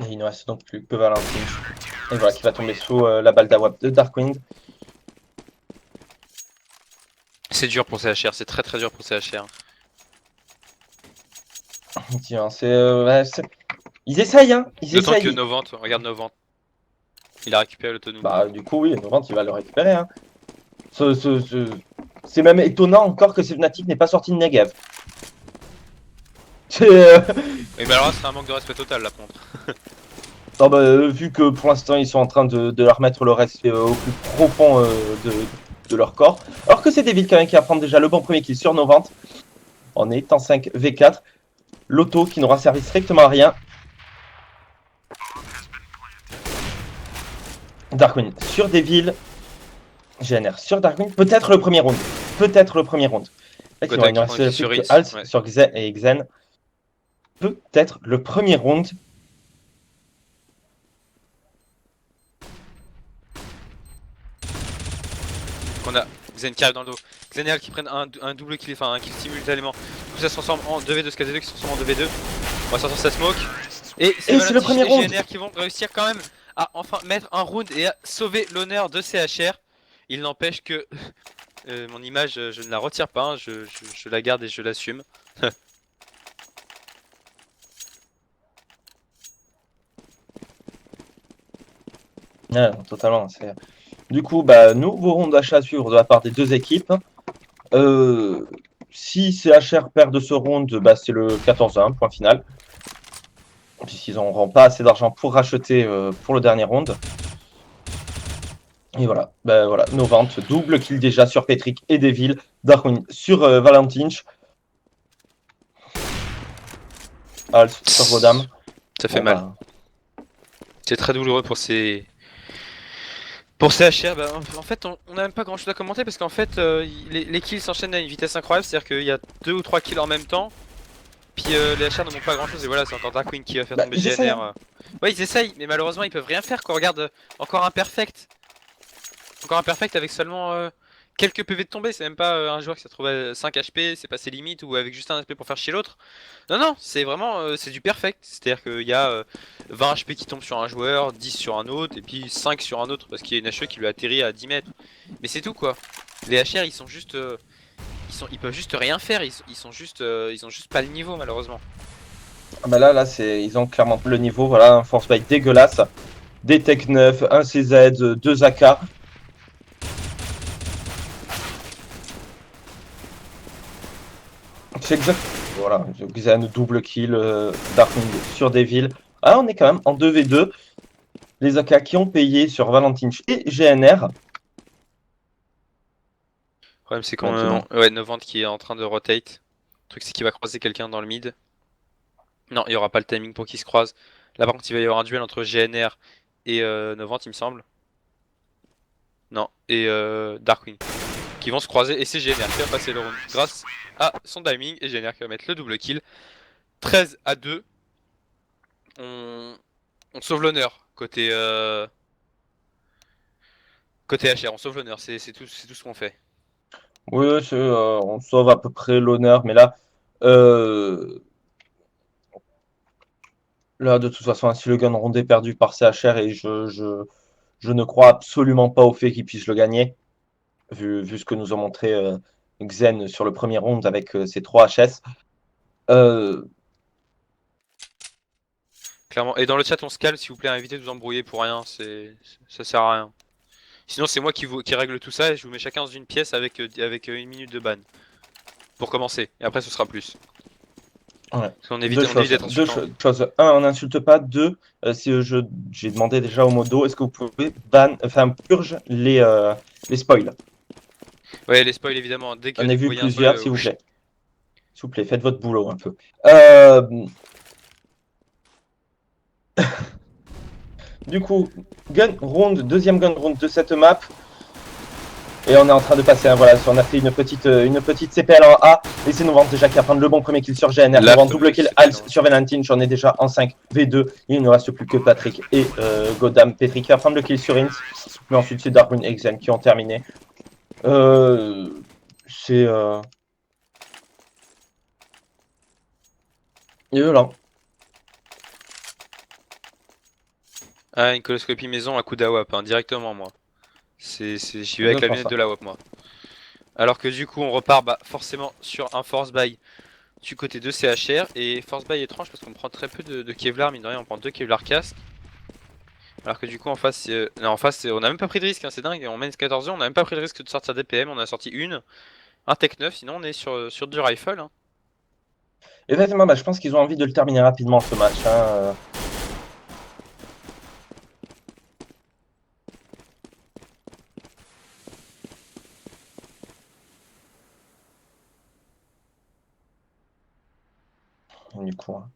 Et il ne reste donc plus que Valentine. Et voilà qui va tomber sous la balle d'AWAP de Darkwing. C'est dur pour CHR, c'est très dur pour CHR. Tiens, ouais, ils essayent, hein. Ils D'autant que essayent. Novant, regarde Novant. Il a récupéré l'autonome. Bah, du coup, oui, Novant, il va le récupérer. Hein. C'est même étonnant encore que Fnatic n'ait pas sorti de Negev. C'est. Mais alors c'est un manque de respect total là contre. Non, bah, vu que pour l'instant ils sont en train de leur mettre le respect au plus profond de leur corps. Alors que c'est Devil quand même qui va prendre déjà le bon premier kill sur Novant. On est en 5v4. L'auto qui n'aura servi strictement à rien. Darkwing sur Devil. GNR sur Darkwing. Peut-être le premier round. Peut-être le premier round. Là, il ne reste sur plus que Hits, Hals ouais. sur Xen et Xen. Peut-être le premier round. On a Xen qui arrive dans le dos. Xen et Hal qui prennent un double kill, enfin un kill simultanément. Du coup ça se transforme en 2v2, SKZ2 qui se transforme en 2v2. On va sortir sa smoke. Et c'est le premier round. GNR qui vont réussir quand même à enfin mettre un round et à sauver l'honneur de CHR. Il n'empêche que mon image, je ne la retire pas, hein, je la garde et je l'assume. Ouais, totalement. Du coup, bah, nouveau round d'achat à suivre de la part des deux équipes. Si CHR perd de ce round, bah, c'est le 14-1, point final. Puisqu'ils n'auront pas assez d'argent pour racheter pour le dernier round. Et voilà, bah, voilà, Novant, double kill déjà sur Petrick et Devil. Darwin sur Valentinch. Hals sur Vodam. Ça fait mal. Bah... C'est très douloureux pour ces... Pour CHR, bah, en fait on n'a même pas grand chose à commenter parce qu'en fait les kills s'enchaînent à une vitesse incroyable, c'est-à-dire qu'il y a 2 ou 3 kills en même temps. Puis les HR ne montrent pas grand chose et voilà c'est encore Darkwing qui va faire tomber GNR. Essayent, hein. Ouais ils essayent mais malheureusement ils peuvent rien faire quoi, regarde encore imperfect. Encore imperfect avec seulement quelques PV de tomber, c'est même pas un joueur qui s'est trouvé à 5 HP, c'est pas ses limites ou avec juste un HP pour faire chier l'autre. Non c'est vraiment c'est du perfect, c'est-à-dire qu'il y a 20 HP qui tombent sur un joueur, 10 sur un autre et puis 5 sur un autre parce qu'il y a une HE qui lui atterrit à 10 mètres. Mais c'est tout quoi. Les HR ils sont juste ils peuvent juste rien faire, ils ont juste pas le niveau malheureusement. Ah bah là ils ont clairement le niveau, voilà, un force bite dégueulasse. Des Tech 9, un CZ, 2 AK. C'est exact. Voilà, Xen double kill, Darkwing sur Devil. Ah, on est quand même en 2v2. Les AK qui ont payé sur Valentinch et GNR. Le problème c'est qu'on ouais Novant qui est en train de rotate. Le truc c'est qu'il va croiser quelqu'un dans le mid. Non, il n'y aura pas le timing pour qu'ils se croisent. Là par contre il va y avoir un duel entre GNR et Novant il me semble. Non, et Darkwing. qui vont se croiser et c'est GNR qui va passer le round grâce à son timing et GNR qui va mettre le double kill. 13-2. On sauve l'honneur côté côté HR, on sauve l'honneur, c'est tout ce qu'on fait. Oui, on sauve à peu près l'honneur, mais là, là, de toute façon, si le gun round est perdu par CHR, et je ne crois absolument pas au fait qu'il puisse le gagner, vu ce que nous a montré Xen sur le premier round avec ses 3 HS. Clairement. Et dans le chat, on se calme, s'il vous plaît, évitez de vous embrouiller pour rien, ça sert à rien. Sinon, c'est moi qui règle tout ça et je vous mets chacun dans une pièce avec 1 minute de ban. Pour commencer, et après ce sera plus. Ouais. Parce qu'on évite d'être insultant. Deux choses. Un, on n'insulte pas. Deux, si j'ai demandé déjà au modo, est-ce que vous pouvez purge les spoils. Ouais, les spoils évidemment. Dès que J'en ai vu plusieurs, s'il vous plaît. S'il vous plaît, faites votre boulot un peu. Du coup, deuxième gun round de cette map. Et on est en train de passer, voilà, on a fait une petite CPL en A. Et c'est Novant déjà qui va prendre le bon premier kill sur GNR. Novant double kill, Hals sur Valentine, j'en ai déjà en 5v2. Il ne reste plus que Patrick et Godam. Patrick qui va prendre le kill sur Ins. Mais ensuite c'est Darwin et Xen qui ont terminé. C'est violent. Ah, une coloscopie maison à coup d'AWAP, hein, directement moi. J'y vais avec la lunette de la WAP moi. Alors que du coup on repart forcément sur un force buy du côté de CHR. Et force buy étrange parce qu'on prend très peu de Kevlar, mine de rien on prend 2 Kevlar casque. Alors que du coup en face, on a même pas pris de risque, hein, c'est dingue, on mène 14 ans, on a même pas pris de risque de sortir des PM, on a sorti un Tech 9, sinon on est sur du rifle. Hein. Effectivement, je pense qu'ils ont envie de le terminer rapidement ce match. Hein. Du coup, hein.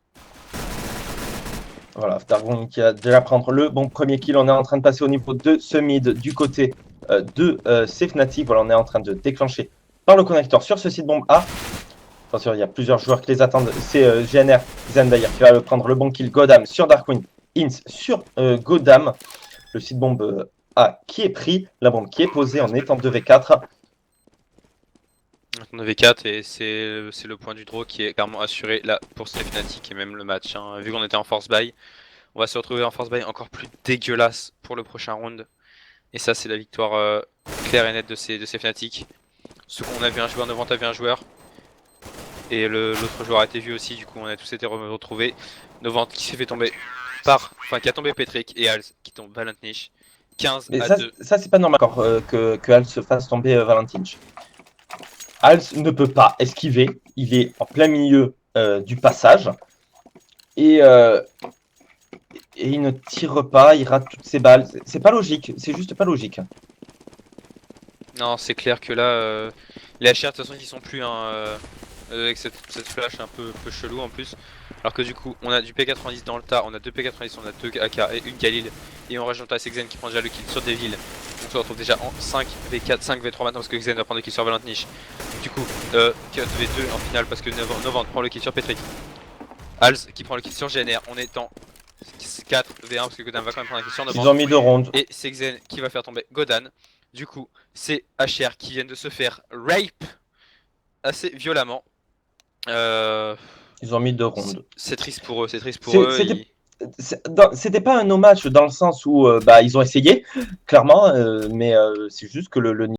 Voilà, Darwin qui a déjà prendre le bon premier kill. On est en train de passer au niveau de ce mid du côté de Fnatic. Voilà, on est en train de déclencher par le connecteur sur ce site bombe A. Attention, il y a plusieurs joueurs qui les attendent. C'est GNR, Zen d'ailleurs, qui va prendre le bon kill. Godam sur Darkwing, Ins sur Godam. Le site bombe A qui est pris, la bombe qui est posée, on est en 2v4. On avait 4 et c'est le point du draw qui est clairement assuré là pour Fnatic et même le match. Hein. Vu qu'on était en force buy, on va se retrouver en force buy encore plus dégueulasse pour le prochain round. Et ça c'est la victoire claire et nette de ces Fnatic. Ce qu'on a vu un joueur, Novant a vu un joueur. Et l'autre joueur a été vu aussi, du coup on a tous été retrouvés. Novant qui s'est fait tomber qui a tombé Patrick et Hals qui tombe Valentine. 15-2. Ça c'est pas normal encore que Hals se fasse tomber Valentine. Hals ne peut pas esquiver, il est en plein milieu du passage et il ne tire pas, il rate toutes ses balles. C'est pas logique, c'est juste pas logique. Non, c'est clair que là, les HR de toute façon ils sont plus avec cette flash un peu chelou en plus. Alors que du coup, on a du P90 dans le tas, on a 2 P90, on a 2 AK et une Galil. Et on rajoute c'est Xen qui prend déjà le kill sur des villes. On se retrouve déjà en 5v4, 5v3 maintenant parce que Xen va prendre le kill sur Valentine. Du coup, 4v2 en finale parce que Novant prend le kill sur Patrick. Hals qui prend le kill sur GNR, on est en 4v1 parce que Godam va quand même prendre un kill sur Novant. Ils ont mis 2 rounds. Et c'est Xen qui va faire tomber Godan. Du coup, c'est HR qui viennent de se faire rape assez violemment. Ils ont mis 2 rounds. C'est triste pour eux, c'est triste pour eux. C'était pas un no match dans le sens où ils ont essayé, clairement, mais c'est juste que le